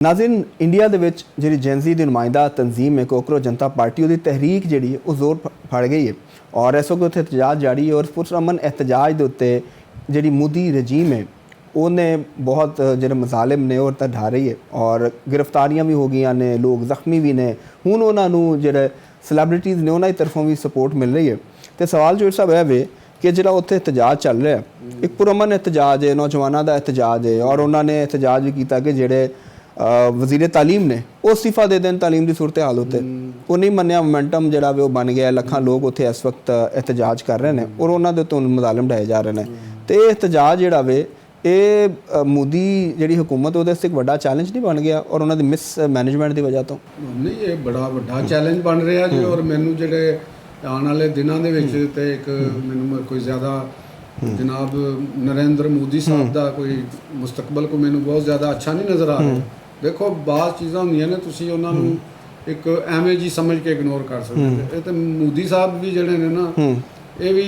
नाज़रीन इंडिया दे विच जिहड़ी जेनजी दी नुमाइंदा तंजीम है कोकरोच जनता पार्टी उहदी तहरीक जिहड़ी है जोर फड़ गई है और इस वक्त उत्थे एहतजाज जारी है और पुरअमन एहतजाज दे उत्ते जिहड़ी मोदी रजीम है उन्हें बहुत जिहड़े मजालिम ने और ढा रही है और गिरफ्तारियां भी हो गई ने, लोग जख्मी भी ने। हुण उन्होंने जिहड़े सैलेब्रिटीज़ ने उन्होंने तरफों भी सपोर्ट मिल रही है। तो सवाल जो साहब है वे कि जिहड़ा उत्थे एहतजाज चल रहा है एक पुरअमन एहतजाज है, नौजवानों का एहतजाज है और उन्होंने एहतजाज भी किया कि जिहड़े वज़ीर तालीम ने वो इस्तीफा दे दें तालीम की सूरत हाल उत्ते वो नहीं मन्निया। मोमेंटम जिहड़ा वे बन गया, लखां लोग उत्थे इस वक्त एहतजाज कर रहे हैं और उन्होंने दे उत्ते मजालिम ढाए जा रहे हैं। तो ये एहतजाज जिहड़ा वे ये मोदी जिहड़ी हुकूमत उहदे वास्ते एक बड़ा चैलेंज नहीं बन गया और उन्होंने मिस मैनेजमेंट की वजह तो नहीं, ये बड़ा वड्डा चैलेंज बन रहा जी। और मैनू जिहड़े आने वाले दिनों दे विच ते एक मैनू कोई ज़्यादा जनाब नरेंद्र मोदी साहब का कोई मुस्तकबल को मैनू बहुत ज़्यादा अच्छा नहीं नज़र आ रहा। देखो बाज़ चीज़ां होंदियां ने तुसीं उन्हां नूं एक एवें जी समझ के इग्नोर कर सकते। ये तो मोदी साहब भी जिहड़े ने ना ये भी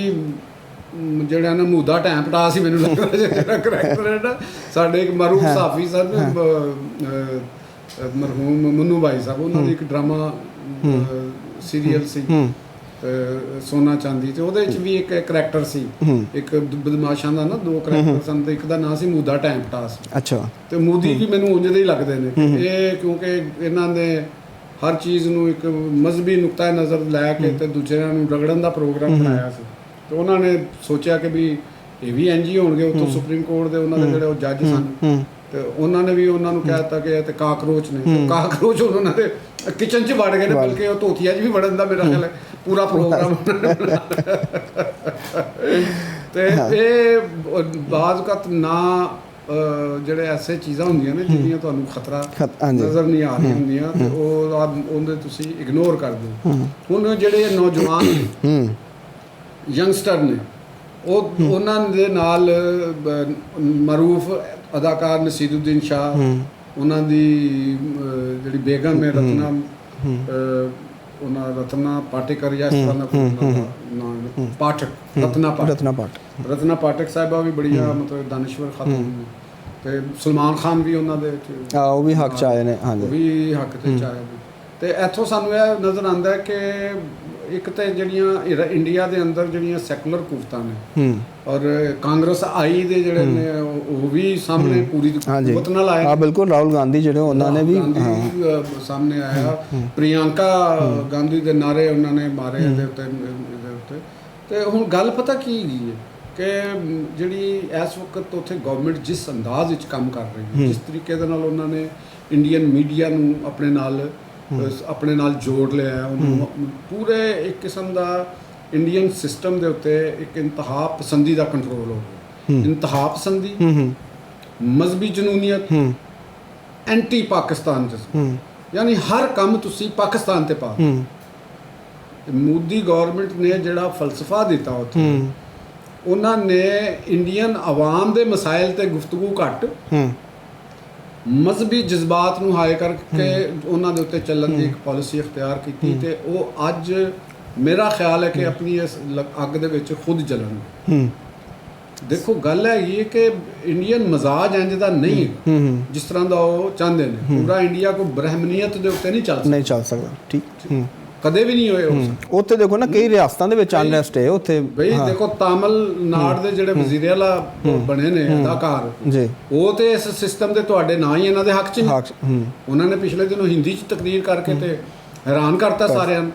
ਜਿਹੜਾ ਨਾ ਮੂਦਾ ਟਾਈਮ ਪਟਾ ਸੀ ਮੈਨੂੰ ਲੱਗਦਾ ਜਿਹੜਾ ਕਰੈਕਟਰ ਹੈ ਨਾ ਸਾਡੇ ਇੱਕ ਮਰੂਫ ਸਾਫੀ ਸਨ ਮਰਹੂਮ ਮਨੂ ਭਾਈ ਸਾਹਿਬ ਉਹਨਾਂ ਦੀ ਇੱਕ ਡਰਾਮਾ ਸੀਰੀਅਲ ਸੀ ਸੋਨਾ ਚਾਂਦੀ ਤੇ ਉਹਦੇ ਵਿੱਚ ਵੀ ਇੱਕ ਕਰੈਕਟਰ ਸੀ ਇੱਕ ਬਦਮਾਸ਼ਾਂ ਦਾ ਨਾ ਦੋ ਕਰੈਕਟਰ ਸਨ ਤੇ ਇੱਕ ਦਾ ਨਾਂ ਸੀ ਮੂਦਾ ਟਾਈਮ ਪਟਾ ਸੀ। ਅੱਛਾ ਤੇ ਮੋਦੀ ਵੀ ਮੈਨੂੰ ਉਂਝ ਦੇ ਹੀ ਲੱਗਦੇ ਨੇ ਇਹ ਕਿਉਂਕਿ ਇਹਨਾਂ ਨੇ ਹਰ ਚੀਜ਼ ਨੂੰ ਇੱਕ ਮਜ਼ਹਬੀ ਨੁਕਤਾ ਨਜ਼ਰ ਲੈ ਕੇ ਤੇ ਦੂਜਿਆਂ ਨੂੰ ਰਗੜਨ ਦਾ ਪ੍ਰੋਗਰਾਮ ਬਣਾਇਆ ਸੀ। तो उन्होंने सोचा कि भी ये भी इंज ही होणगे उत्तों सुप्रीम कोर्ट के उन्होंने जो जज सन तो उन्होंने भी उन्होंने कह दिता कि ये काकरोच ने काकरोच उन्होंने किचन च वड़ गए ने बल्कि धोतिया च भी वड़न का मेरा ख्याल है पूरा प्रोग्राम तो ये बाज़ ना ਜਿਹੜੇ ਐਸੇ ਚੀਜ਼ਾਂ ਹੁੰਦੀਆਂ ਨੇ ਜਿਹੜੀਆਂ ਤੁਹਾਨੂੰ ਖਤਰਾ ਨਜ਼ਰ ਨਹੀਂ ਆ ਰਹੀਆਂ ਹੁੰਦੀਆਂ ਤੇ ਉਹ ਉਹਦੇ ਤੁਸੀਂ ਇਗਨੋਰ ਕਰਦੇ ਹੋ। ਹੁਣ ਜਿਹੜੇ ਨੌਜਵਾਨ ਯੰਗਸਟਰ ਨੇ ਉਹ ਉਹਨਾਂ ਦੇ ਨਾਲ ਮਰੂਫ ਅਦਾਕਾਰ ਨਸੀਰੁਦੀਨ ਸ਼ਾਹ ਉਹਨਾਂ ਦੀ ਜਿਹੜੀ ਬੇਗਮ ਹੈ ਰਤਨਾ ਉਹਨਾਂ ਰਤਨਾ ਪਾਟੇਕਰ ਜਾਂ ਇਸ ਤਰ੍ਹਾਂ ਦਾ ਨਾਮ ਪਾਠਕ ਰਤਨਾ ਪਾਠਕ ਸਾਹਿਬਾ ਵੀ ਬੜੀਆ ਮਤਲਬ ਦਾਨਿਸ਼ਵਰ ਖਾਤੂਨ ਨੇ ਤੇ ਸਲਮਾਨ ਖਾਨ ਵੀ ਉਹਨਾਂ ਦੇ ਵਿੱਚ ਉਹ ਵੀ ਹੱਕ 'ਚ ਆਏ ਨੇ। ਹਾਂਜੀ, ਉਹ ਵੀ ਹੱਕ 'ਤੇ 'ਚ ਆਏ ਤੇ ਇੱਥੋਂ ਸਾਨੂੰ ਇਹ ਨਜ਼ਰ ਆਉਂਦਾ ਕਿ ਇੱਕ ਤਾਂ ਜਿਹੜੀਆਂ ਇੰਡੀਆ ਦੇ ਅੰਦਰ ਜਿਹੜੀਆਂ ਸੈਕੂਲਰ ਕੁਵਤਾਂ ਨੇ ਔਰ ਕਾਂਗਰਸ ਆਈ ਦੇ ਜਿਹੜੇ ਨੇ ਉਹ ਵੀ ਸਾਹਮਣੇ ਪੂਰੀ ਕੁਵਤ ਨਾਲ ਆਏ। ਹਾਂ ਬਿਲਕੁਲ, ਰਾਹੁਲ ਗਾਂਧੀ ਜਿਹੜੇ ਉਹਨਾਂ ਨੇ ਵੀ ਸਾਹਮਣੇ ਆਇਆ, ਪ੍ਰਿਯੰਕਾ ਗਾਂਧੀ ਦੇ ਨਾਰੇ ਉਹਨਾਂ ਨੇ ਮਾਰੇ ਇਹਦੇ ਉੱਤੇ ਤੇ ਹੁਣ ਗੱਲ ਪਤਾ ਕੀ ਹੈਗੀ ਹੈ ਕਿ ਜਿਹੜੀ ਇਸ ਵਕਤ ਉੱਥੇ ਗਵਰਨਮੈਂਟ ਜਿਸ ਅੰਦਾਜ਼ ਵਿੱਚ ਕੰਮ ਕਰ ਰਹੀ ਹੈ, ਜਿਸ ਤਰੀਕੇ ਦੇ ਨਾਲ ਉਹਨਾਂ ਨੇ ਇੰਡੀਅਨ ਮੀਡੀਆ ਨੂੰ ਆਪਣੇ ਨਾਲ ਜੋੜ ਲਿਆ, ਉਹਨੂੰ ਪੂਰੇ ਇੱਕ ਕਿਸਮ ਦਾ ਇੰਡੀਅਨ ਸਿਸਟਮ ਦੇ ਉੱਤੇ ਇੱਕ ਇੰਤਹਾ ਪਸੰਦੀ ਦਾ ਕੰਟਰੋਲ ਹੋ ਗਿਆ। ਇੰਤਹਾ ਪਸੰਦੀ, ਮਜ਼ਹਬੀ ਜਨੂਨੀਅਤ, ਐਂਟੀ ਪਾਕਿਸਤਾਨ ਯਾਨੀ ਹਰ ਕੰਮ ਤੁਸੀਂ ਪਾਕਿਸਤਾਨ ਤੇ ਪਾ। ਮੋਦੀ ਗੌਰਮੈਂਟ ਨੇ ਜਿਹੜਾ ਫਲਸਫਾ ਦਿੱਤਾ ਉੱਥੇ ਉਹਨਾਂ ਨੇ ਇੰਡੀਅਨ ਆਵਾਮ ਦੇ ਮਸਾਇਲ ਤੇ ਗੁਫ਼ਤਗੂ ਘੱਟ ਮਜ਼ਹਬੀ ਜਜ਼ਬਾਤ ਨੂੰ ਹਾਈ ਕਰਕੇ ਉਹਨਾਂ ਦੇ ਉੱਤੇ ਚੱਲਣ ਦੀ ਇੱਕ ਪਾਲਿਸੀ ਇਖਤਿਆਰ ਕੀਤੀ ਤੇ ਉਹ ਅੱਜ ਮੇਰਾ ਖਿਆਲ ਹੈ ਕਿ ਆਪਣੀ ਇਸ ਅੱਗ ਦੇ ਵਿੱਚ ਖੁਦ ਜਲਣ। ਦੇਖੋ ਗੱਲ ਹੈਗੀ ਹੈ ਕਿ ਇੰਡੀਅਨ ਮਜ਼ਾਜ ਇੰਜ ਦਾ ਨਹੀਂ ਜਿਸ ਤਰ੍ਹਾਂ ਦਾ ਉਹ ਚਾਹੁੰਦੇ ਨੇ। ਪੂਰਾ ਇੰਡੀਆ ਕੋਈ ਬ੍ਰਹਮਨੀਅਤ ਦੇ ਉੱਤੇ ਨਹੀਂ ਚੱਲ ਸਕਦਾ। ਠੀਕ ਕਦੇ ਵੀ ਨਹੀਂ ਹੋਏ। ਉੱਥੇ ਦੇਖੋ ਨਾ ਕਈ ਰਿਆਸਤਾਂ ਦੇ ਵਿੱਚ ਅਨਰੈਸਟ ਹੈ ਉੱਥੇ ਬਈ ਦੇਖੋ ਤਾਮਿਲਨਾਡੂ ਦੇ ਜਿਹੜੇ ਵਜ਼ੀਰ ਆਲਾ ਬਣੇ ਨੇ ਅਦਾਕਾਰ ਜੀ ਉਹ ਤੇ ਇਸ ਸਿਸਟਮ ਦੇ ਤੁਹਾਡੇ ਨਾ ਹੀ ਇਹਨਾਂ ਦੇ ਹੱਕ 'ਚ ਨਹੀਂ। ਉਹਨਾਂ ਨੇ ਪਿਛਲੇ ਦਿਨੋਂ ਹਿੰਦੀ 'ਚ ਤਕਰੀਰ ਕਰਕੇ ਤੇ ਹੈਰਾਨ ਕਰਤਾ ਸਾਰਿਆਂ ਨੂੰ।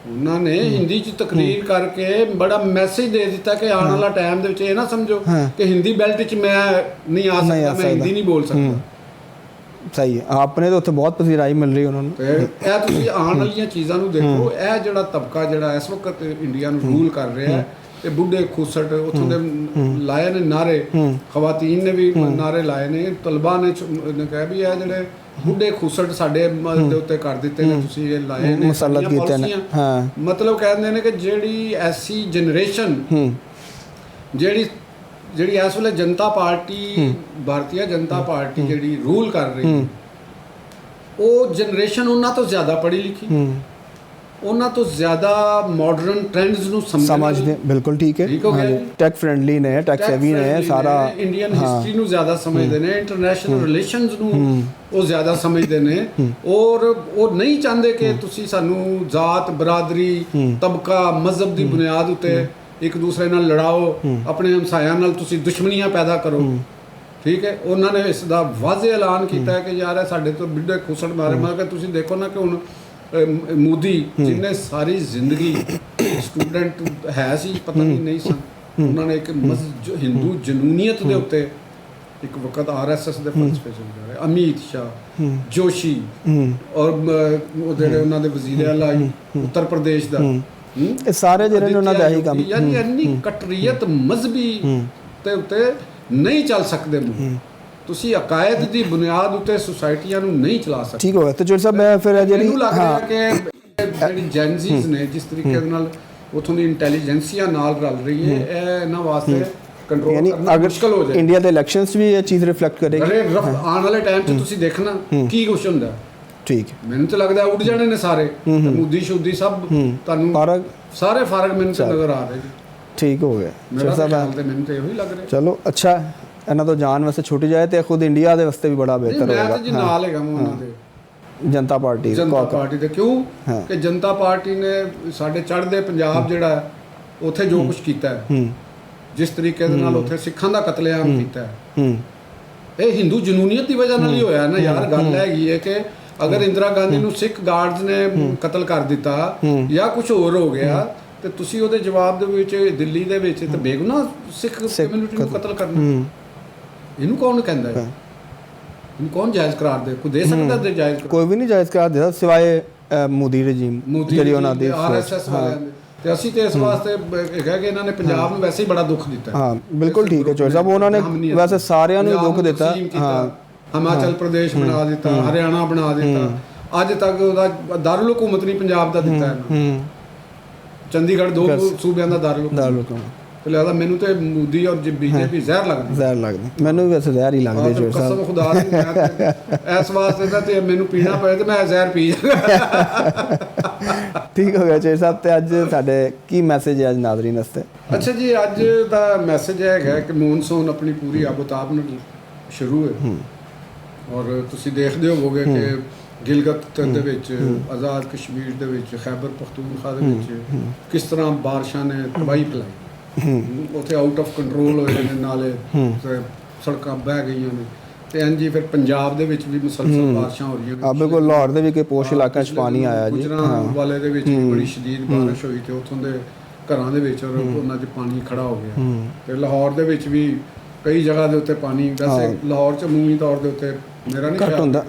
ਉਹਨਾਂ ਨੇ ਹਿੰਦੀ 'ਚ ਤਕਰੀਰ ਕਰਕੇ ਬੜਾ ਮੈਸੇਜ ਦੇ ਦਿੱਤਾ ਕਿ ਆਉਣ ਵਾਲਾ ਟਾਈਮ ਦੇ ਵਿੱਚ ਇਹ ਨਾ ਸਮਝੋ ਕਿ ਹਿੰਦੀ ਬੈਲਟ 'ਚ ਮੈਂ ਨਹੀਂ ਆ ਸਕਦਾ, ਮੈਂ ਹਿੰਦੀ ਨਹੀਂ ਬੋਲ ਸਕਦਾ। ਸਹੀ ਹੈ, ਆਪਣੇ ਤਾਂ ਉੱਥੇ ਬਹੁਤ ਪਸੀਰਾਈ ਮਿਲ ਰਹੀ ਉਹਨਾਂ ਨੂੰ। ਤੇ ਇਹ ਤੁਸੀਂ ਆਉਣ ਵਾਲੀਆਂ ਚੀਜ਼ਾਂ ਨੂੰ ਦੇਖੋ, ਇਹ ਜਿਹੜਾ ਤਬਕਾ ਜਿਹੜਾ ਇਸ ਵਕਤ ਇੰਡੀਆ ਨੂੰ ਰੂਲ ਕਰ ਰਿਹਾ ਹੈ ਇਹ ਬੁੱਢੇ ਖੁਸਟ ਉੱਥੋਂ ਦੇ ਲਾਏ ਨੇ ਨਾਰੇ, ਖਵਾਤੀਨ ਨੇ ਵੀ ਨਾਰੇ ਲਾਏ ਨੇ, ਤਲਬਾ ਨੇ ਕਿਹਾ ਵੀ ਇਹ ਜਿਹੜੇ ਬੁੱਢੇ ਖੁਸਟ ਸਾਡੇ ਦੇ ਉੱਤੇ ਕਰ ਦਿੱਤੇ ਨੇ ਤੁਸੀਂ ਇਹ ਲਾਏ ਨੇ ਮੁਸੱਲਤ ਕੀਤੇ ਨੇ। ਹਾਂ ਮਤਲਬ ਕਹਿੰਦੇ ਨੇ ਕਿ ਜਿਹੜੀ ਐਸੀ ਜਨਰੇਸ਼ਨ ਜਿਹੜੀ ਇਸ ਵੇਲੇ ਜਨਤਾ ਪਾਰਟੀ ਭਾਰਤੀ ਜਨਤਾ ਪਾਰਟੀ ਜਿਹੜੀ ਰੂਲ ਕਰ ਰਹੀ ਉਹ ਜਨਰੇਸ਼ਨ ਉਹਨਾਂ ਤੋਂ ਜ਼ਿਆਦਾ ਪੜ੍ਹੀ ਲਿਖੀ ਉਹਨਾਂ ਤੋਂ ਜ਼ਿਆਦਾ ਮਾਡਰਨ ਟ੍ਰੈਂਡਸ ਨੂੰ ਸਮਝਦੇ, ਬਿਲਕੁਲ ਠੀਕ ਹੈ, ਠੀਕ ਹੋ ਗਿਆ ਜੀ। ਟੈਕ ਫ੍ਰੈਂਡਲੀ ਨੇ, ਟੈਕ ਸੇਵੀ ਨੇ, ਸਾਰਾ ਇੰਡੀਅਨ ਹਿਸਟਰੀ ਨੂੰ ਜ਼ਿਆਦਾ ਸਮਝਦੇ ਨੇ, ਇੰਟਰਨੈਸ਼ਨਲ ਰਿਲੇਸ਼ਨਸ ਨੂੰ ਉਹ ਜ਼ਿਆਦਾ ਸਮਝਦੇ ਨੇ, ਔਰ ਉਹ ਨਹੀਂ ਚਾਹੁੰਦੇ ਕਿ ਤੁਸੀਂ ਸਾਨੂੰ ਜ਼ਾਤ, ਬਰਾਦਰੀ, ਤਬਕਾ, ਮਜ਼ਹਬ ਦੀ ਬੁਨਿਆਦ ਉੱਤੇ ਇੱਕ ਦੂਸਰੇ ਨਾਲ ਲੜਾਓ, ਆਪਣੇ ਹਮਸਾਇਆਂ ਨਾਲ ਤੁਸੀਂ ਦੁਸ਼ਮਣੀਆਂ ਪੈਦਾ ਕਰੋ। ਠੀਕ ਹੈ, ਉਹਨਾਂ ਨੇ ਇਸ ਦਾ ਵਾਜ਼ੇ ਐਲਾਨ ਕੀਤਾ ਹੈ ਕਿ ਯਾਰ ਇਹ ਸਾਡੇ ਤੋਂ ਬਿੱਡੇ ਖੁਸੜ ਮਾਰੇ। ਮਗਰ ਤੁਸੀਂ ਦੇਖੋ ਨਾ ਕਿ ਹੁਣ ਮੋਦੀ ਜਿਹਨੇ ਸਾਰੀ ਜ਼ਿੰਦਗੀ ਸਟੂਡੈਂਟ ਹੈ ਸੀ, ਪਤਾ ਨਹੀਂ ਸਨ, ਉਹਨਾਂ ਨੇ ਇੱਕ ਹਿੰਦੂ ਜਨੂਨੀਅਤ ਦੇ ਉੱਤੇ ਇੱਕ ਵਕਤ ਆਰਐਸਐਸ ਦੇ ਫਲਸਫੇ ਚੱਲ ਰਹੇ, ਅਮਿਤ ਸ਼ਾਹ, ਜੋਸ਼ੀ ਔਰ ਉਹ ਜਿਹੜੇ ਉਹਨਾਂ ਦੇ ਵਜ਼ੀਰ ਆਲਾ ਉੱਤਰ ਪ੍ਰਦੇਸ਼ ਦਾ, ਇਹ ਸਾਰੇ ਜਿਹੜੇ ਨੇ ਉਹਨਾਂ ਦਾ ਇਹੀ ਕੰਮ, ਯਾਨੀ ਇੰਨੀ ਕਟਰੀਅਤ ਮਜ਼ਹਬੀ ਤੇ ਉੱਤੇ ਨਹੀਂ ਚੱਲ ਸਕਦੇ। ਤੁਸੀਂ ਅਕਾਇਦ ਦੀ ਬੁਨਿਆਦ ਉੱਤੇ ਸੁਸਾਇਟੀਆਂ ਨੂੰ ਨਹੀਂ ਚਲਾ ਸਕਦੇ। ਠੀਕ ਹੋ ਗਿਆ। ਤੇ ਚੋਰ ਸਾਹਿਬ ਮੈਂ ਫਿਰ ਜਿਹੜੀ ਮੈਨੂੰ ਲੱਗ ਰਿਹਾ ਕਿ ਜਿਹੜੀ ਜੈਨਜ਼ੀਜ਼ ਨੇ ਜਿਸ ਤਰੀਕੇ ਦੇ ਨਾਲ ਉਥੋਂ ਦੀ ਇੰਟੈਲੀਜੈਂਸੀਆ ਨਾਲ ਰਲ ਰਹੀ ਹੈ, ਇਹ ਇਹਨਾਂ ਵਾਸਤੇ ਕੰਟਰੋਲ ਕਰਨਾ ਮੁਸ਼ਕਲ ਹੋ ਜਾਏ। ਇੰਡੀਆ ਦੇ ਇਲੈਕਸ਼ਨਸ ਵੀ ਇਹ ਚੀਜ਼ ਰਿਫਲੈਕਟ ਕਰੇਗੀ। ਅਰੇ ਆਉਣ ਵਾਲੇ ਟਾਈਮ 'ਚ ਤੁਸੀਂ ਦੇਖਣਾ ਕੀ ਕੁਛ ਹੁੰਦਾ। ਠੀਕ ਹੈ, ਮੈਨੂੰ ਤਾਂ ਲੱਗਦਾ ਉੱਡ ਜਾਣੇ ਨੇ ਸਾਰੇ, ਮੋਦੀ ਸ਼ੁੱਦੀ ਸਭ ਤੁਹਾਨੂੰ ਸਾਰੇ ਫਰਕ ਮੈਨੂੰ ਤਾਂ ਨਜ਼ਰ ਆ ਰਹੇ ਜੀ। ਠੀਕ ਹੋ ਗਿਆ ਚੋਰ ਸਾਹਿਬ, ਤੇ ਮੈਨੂੰ ਤਾਂ ਇਹੋ ਹੀ ਲੱਗ ਰਿਹਾ। ਚਲੋ ਅੱਛਾ, ਇਹਨਾਂ ਤੋਂ ਜਾਨ ਵੈਸੇ ਛੁੱਟ ਜਾਏ ਤੇ ਖੁਦ ਇੰਡੀਆ ਦੇ ਵਾਸਤੇ ਵੀ ਬੜਾ ਬਿਹਤਰ ਹੋਏਗਾ। ਮੈਂ ਤਾਂ ਜੀ ਨਾਲ ਹੈਗਾ ਉਹਨਾਂ ਦੇ, ਜਨਤਾ ਪਾਰਟੀ ਦੇ। ਕਿਉਂ ਕਿ ਜਨਤਾ ਪਾਰਟੀ ਨੇ ਸਾਡੇ ਚੜ੍ਹਦੇ ਪੰਜਾਬ ਜਿਹੜਾ ਉੱਥੇ ਜੋ ਕੁਝ ਕੀਤਾ ਹੈ, ਜਿਸ ਤਰੀਕੇ ਦੇ ਨਾਲ ਉੱਥੇ ਸਿੱਖਾਂ ਦਾ ਕਤਲੇਆਮ ਕੀਤਾ ਹੈ, ਇਹ ਹਿੰਦੂ ਜਨੂਨੀਅਤ ਦੀ ਵਜ੍ਹਾ ਨਾਲ ਹੀ ਹੋਇਆ ਨਾ ਯਾਰ। ਗੱਲ ਹੈਗੀ ਹੈ ਕਿ ਅਗਰ ਇੰਦਰਾ ਗਾਂਧੀ ਨੂੰ ਸਿੱਖ ਗਾਰਡਸ ਨੇ ਕਤਲ ਕਰ ਦਿੱਤਾ ਜਾਂ ਕੁਝ ਹੋਰ ਹੋ ਗਿਆ, ਤੇ ਤੁਸੀਂ ਉਹਦੇ ਜਵਾਬ ਦੇ ਵਿੱਚ ਦਿੱਲੀ ਦੇ ਵਿੱਚ ਤੇ ਬੇਗੁਨਾਹ ਸਿੱਖ ਕਮਿਊਨਿਟੀ ਨੂੰ ਕਤਲ ਕਰਨਾ, ਇਹਨੂੰ ਕੌਣ ਕਹਿੰਦਾ ਹੈ? ਇਹਨੂੰ ਕੌਣ ਜਾਇਜ਼ ਕਰਾਰ ਦੇ? ਕੋਈ ਦੇ ਸਕਦਾ ਹੈ ਜਾਇਜ਼? ਕੋਈ ਵੀ ਨਹੀਂ ਜਾਇਜ਼ ਕਰਾਰ ਦੇਦਾ ਸਿਵਾਏ ਮੋਦੀ ਰਜੀਮ, ਜਿਹੜੀ ਉਹਨਾਂ ਦੀ ਆਰਐਸਐਸ ਵਾਲਿਆਂ ਦੇ। ਤੇ ਅਸੀਂ ਤੇ ਇਸ ਵਾਸਤੇ ਹੈਗਾ ਕਿ ਇਹਨਾਂ ਨੇ ਪੰਜਾਬ ਨੂੰ ਵੈਸੇ ਹੀ ਬੜਾ ਦੁੱਖ ਦਿੱਤਾ। ਹਾਂ ਬਿਲਕੁਲ ਠੀਕ ਹੈ ਚੋਰ ਸਾਹਿਬ, ਉਹਨਾਂ ਨੇ ਵੈਸੇ ਸਾਰਿਆਂ ਨੂੰ ਦੁੱਖ ਦਿੱਤਾ। ਹਾਂ, ਹਿਮਾਚਲ ਪ੍ਰਦੇਸ਼ ਬਣਾ ਦਿੱਤਾ, ਹਰਿਆਣਾ ਬਣਾ ਦਿੱਤਾ, ਅੱਜ ਤੱਕ ਉਹਦਾ ਦਾਰੁਲ ਹਕੂਮਤ ਨਹੀਂ ਪੰਜਾਬ ਦਾ ਦਿੱਤਾ ਇਹਨਾਂ। ਚੰਡੀਗੜ੍ਹ 2 ਸੂਬਿਆਂ ਦਾ ਦਾਰੁਲ ਹਕੂਮਤ। ਤੇ ਲੱਗਦਾ ਮੈਨੂੰ ਤੇ ਮੋਦੀ ਔਰ ਬੀਜੇਪੀ ਜ਼ਹਿਰ ਲੱਗਦੀ। ਮੈਨੂੰ ਵੀ ਵੈਸੇ ਜ਼ਹਿਰ ਹੀ ਲੱਗਦੀ ਚੋਰ ਸਾਹਿਬ। ਕਸਮ ਖੁਦਾ ਦੀ, ਮੈਂ ਇਸ ਵਾਸਤੇ ਤਾਂ ਤੇ ਮੈਨੂੰ ਪੀਣਾ ਪਏ ਤੇ ਮੈਂ ਜ਼ਹਿਰ ਪੀ ਜਾਵਾਂਗਾ। ਠੀਕ ਹੋ ਗਿਆ ਚੋਰ ਸਾਹਿਬ। ਤੇ ਅੱਜ ਸਾਡੇ ਕੀ ਮੈਸੇਜ ਹੈ ਅੱਜ ਨਾਜ਼ਰੀਨ ਵਾਸਤੇ? ਅੱਛਾ ਜੀ, ਅੱਜ ਦਾ ਮੈਸੇਜ ਹੈਗਾ ਕਿ ਮੌਨਸੂਨ ਆਪਣੀ ਪੂਰੀ ਆਬੋਤਾਬ ਨਾਲ ਸ਼ੁਰੂ ਹੈ, ਔਰ ਤੁਸੀਂ ਦੇਖਦੇ ਹੋਵੋਗੇ ਕਿ ਗਿਲਗਤ ਦੇ ਵਿੱਚ, ਆਜ਼ਾਦ ਕਸ਼ਮੀਰ ਦੇ ਵਿੱਚ, ਖੈਬਰ ਪਖਤੂਨਖਵਾ ਦੇ ਵਿੱਚ ਕਿਸ ਤਰ੍ਹਾਂ ਬਾਰਿਸ਼ਾਂ ਨੇ ਤਬਾਹੀ ਫੈਲਾਈ। ਉੱਥੇ ਆਊਟ ਆਫ ਕੰਟਰੋਲ ਹੋਏ ਨੇ ਨਾਲੇ, ਸੜਕਾਂ ਬਹਿ ਗਈਆਂ ਨੇ। ਤੇ ਇੰਝ ਫਿਰ ਪੰਜਾਬ ਦੇ ਵਿੱਚ ਵੀ ਮੁਸਲਸਲ ਬਾਰਿਸ਼ਾਂ ਹੋ ਰਹੀਆਂ ਨੇ। ਬਿਲਕੁਲ, ਲਾਹੌਰ ਦੇ ਵੀ ਕਿ ਪੋਸ਼ ਇਲਾਕਿਆਂ 'ਚ ਪਾਣੀ ਆਇਆ ਜੀ। ਵਾਲੇ ਦੇ ਵਿੱਚ ਬੜੀ ਸ਼ਦੀਦ ਬਾਰਿਸ਼ ਹੋਈ ਤੇ ਉੱਥੋਂ ਦੇ ਘਰਾਂ ਦੇ ਵਿੱਚ ਉਹਨਾਂ 'ਚ ਪਾਣੀ ਖੜਾ ਹੋ ਗਿਆ। ਤੇ ਲਾਹੌਰ ਦੇ ਵਿੱਚ ਵੀ ਕਈ ਜਗ੍ਹਾ ਦੇ ਉੱਤੇ ਪਾਣੀ, ਵੈਸੇ ਲਾਹੌਰ 'ਚ ਅਮੂਮੀ ਤੌਰ ਦੇ ਉੱਤੇ ਮੇਰਾ ਨਹੀਂ ਘੱਟ ਹੁੰਦਾ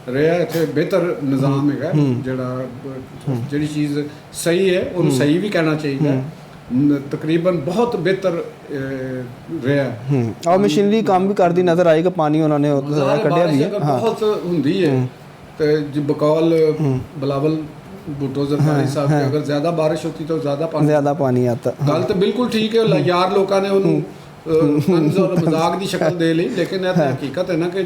ਰਿਹਾ, ਇੱਥੇ ਬਿਹਤਰ ਨਿਜ਼ਾਮ ਹੈਗਾ। ਜਿਹੜੀ ਚੀਜ਼ ਸਹੀ ਹੈ ਉਹਨੂੰ ਸਹੀ ਵੀ ਕਹਿਣਾ ਚਾਹੀਦਾ। ਤਕਰੀਬਨ ਬਹੁਤ ਬਿਹਤਰ ਰਿਹਾ। ਮਸ਼ੀਨਰੀ ਕੰਮ ਵੀ ਕਰਦੀ ਨਜ਼ਰ ਆਏਗਾ। ਪਾਣੀ ਉਹਨਾਂ ਨੇ ਕੱਢਿਆ ਵੀ ਹੈ, ਬਹੁਤ ਹੁੰਦੀ ਹੈ। ਤੇ ਬਕੌਲ ਬਲਾਵਲ भुट्टो ज़रदारी साहब की अगर ज़्यादा बारिश होती तो ज़्यादा पानी आता। गल तो बिल्कुल ठीक है यार, लोगों ने उन्होंने और मजाक की शक्ल दे ली, लेकिन यह हकीकत है ना कि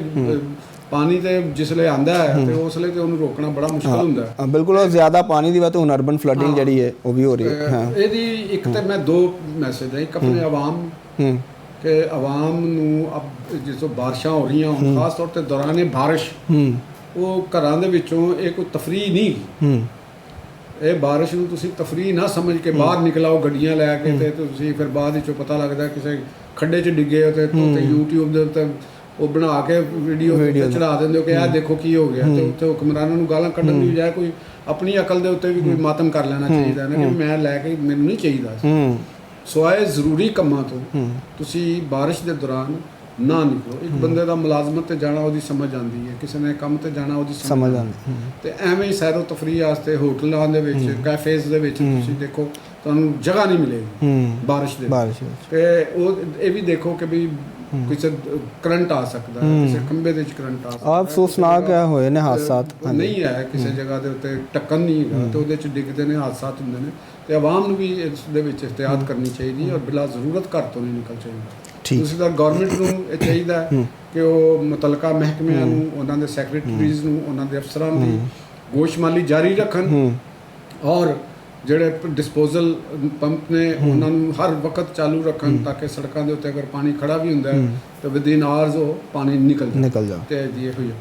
पानी तो जिसले आंदा है तो उसले तो उन्हें रोकना बड़ा मुश्किल होंदा है। बिल्कुल, और ज़्यादा पानी की बात हुन अर्बन फ्लडिंग जिहड़ी है वो भी हो रही है। ਇਹਦੀ ਇੱਕ ਤੇ ਮੈਂ ਦੋ ਮੈਸੇਜ ਹੈ, ਇੱਕ ਆਪਣੇ ਆਵਾਮ ਕਿ ਆਵਾਮ ਨੂੰ ਅਬ ਜਿਸੋ ਬਾਰਿਸ਼ਾਂ ਹੋ ਰਹੀਆਂ ਹੋਣ, ਖਾਸ ਤੌਰ ਤੇ ਦੌਰਾਨੇ ਬਾਰਿਸ਼, ਉਹ ਘਰਾਂ ਦੇ ਵਿੱਚੋਂ ਇਹ ਕੋਈ ਤਫਰੀਹ ਨਹੀਂ। ਇਹ ਬਾਰਿਸ਼ ਨੂੰ ਤੁਸੀਂ ਤਫਰੀਹ ਨਾ ਸਮਝ ਕੇ ਬਾਹਰ ਨਿਕਲਾਓ ਗੱਡੀਆਂ ਲੈ ਕੇ, ਤੇ ਤੁਸੀਂ ਫਿਰ ਬਾਅਦ ਵਿੱਚੋਂ ਪਤਾ ਲੱਗਦਾ ਕਿਸੇ ਖੱਡੇ 'ਚ ਡਿੱਗੇ ਹੋ ਤੇ YouTube ਦੇ ਉੱਤੇ ਉਹ ਬਣਾ ਕੇ ਵੀਡੀਓ ਚੜਾ ਦਿੰਦੇ ਹੋ ਕਿ ਇਹ ਦੇਖੋ ਕੀ ਹੋ ਗਿਆ। ਤੇ ਉੱਥੇ ਹੁਕਮਰਾਨਾਂ ਨੂੰ ਗਾਲਾਂ ਕੱਢਣ ਦੀ ਬਜਾਏ ਕੋਈ ਆਪਣੀ ਅਕਲ ਦੇ ਉੱਤੇ ਵੀ ਕੋਈ ਮਾਤਮ ਕਰ ਲੈਣਾ ਚਾਹੀਦਾ ਨਾ, ਕਿ ਮੈਂ ਲੈ ਕੇ ਮੈਨੂੰ ਨਹੀਂ ਚਾਹੀਦਾ। ਸਵਾਏ ਜ਼ਰੂਰੀ ਕੰਮਾਂ ਤੋਂ ਤੁਸੀਂ ਬਾਰਿਸ਼ ਦੇ ਦੌਰਾਨ ਨਾ ਨਿਕਲੋ। ਇੱਕ ਬੰਦੇ ਦਾ ਮੁਲਾਜ਼ਮਤ ਤੇ ਜਾਣਾ ਉਹਦੀ ਸਮਝ ਆਉਂਦੀ ਹੈ, ਕਿਸੇ ਨੇ ਕੰਮ ਤੇ ਜਾਣਾ ਉਹਦੀ ਸਮਝ ਆਉਂਦੀ। ਤੇ ਐਵੇਂ ਹੀ ਸੈਰੋ ਤਫਰੀਹ ਵਾਸਤੇ ਹੋਟਲਾਂ ਦੇ ਵਿੱਚ, ਕੈਫੇਜ਼ ਦੇ ਵਿੱਚ ਤੁਸੀਂ ਦੇਖੋ ਤੁਹਾਨੂੰ ਜਗ੍ਹਾ ਨਹੀਂ ਮਿਲੇਗੀ ਬਾਰਿਸ਼ ਦੇ। ਤੇ ਉਹ ਇਹ ਵੀ ਦੇਖੋ ਕਿ ਵੀ ਕਿਸੇ ਕਰੰਟ ਆ ਸਕਦਾ ਹੈ, ਕਿਸੇ ਖੰਭੇ ਦੇ ਵਿੱਚ ਕਰੰਟ ਆ ਸਕਦਾ ਹੈ। ਅਫਸੋਸਨਾਕ ਹੋਏ ਨੇ ਹਾਦਸਾਤ, ਨਹੀਂ ਹੈ ਕਿਸੇ ਜਗ੍ਹਾ ਦੇ ਉੱਤੇ ਟੱਕਣ ਨਹੀਂ ਹੈਗਾ ਤੇ ਉਹਦੇ 'ਚ ਡਿੱਗਦੇ ਨੇ, ਹਾਦਸਾਤ ਹੁੰਦੇ ਨੇ। ਤੇ ਆਵਾਮ ਨੂੰ ਵੀ ਇਸ ਦੇ ਵਿੱਚ ਇhtiyat ਕਰਨੀ ਚਾਹੀਦੀ ਹੈ ਔਰ ਬਿਲਾ ਜ਼ਰੂਰਤ ਘਰ ਤੋਂ ਨਹੀਂ ਨਿਕਲ ਚਾਹੀਦਾ। ਦੂਸਰੀ ਤਰ੍ਹਾਂ ਗੌਰਮੈਂਟ ਨੂੰ ਇਹ ਚਾਹੀਦਾ ਕਿ ਉਹ ਮੁਤਲਕਾ ਮਹਿਕਮਿਆਂ ਨੂੰ, ਉਹਨਾਂ ਦੇ ਸੈਕਟਰੀਜ਼ ਨੂੰ, ਉਹਨਾਂ ਦੇ ਅਫਸਰਾਂ ਦੀ ਗੋਸ਼ਮਾਲੀ ਜਾਰੀ ਰੱਖਣ ਔਰ ਜਿਹੜੇ ਡਿਸਪੋਜ਼ਲ ਪੰਪ ਨੇ ਉਹਨਾਂ ਨੂੰ ਹਰ ਵਕਤ ਚਾਲੂ ਰੱਖਣ ਤਾਂ ਕਿ ਸੜਕਾਂ ਦੇ ਉੱਤੇ ਅਗਰ ਪਾਣੀ ਖੜਾ ਵੀ ਹੁੰਦਾ ਹੈ ਤਾਂ ਵਿਦਿਨ ਆਵਰਸ ਉਹ ਪਾਣੀ ਨਿਕਲ ਜਾ ਤੇ ਜੀ ਇਹੋ ਹੀ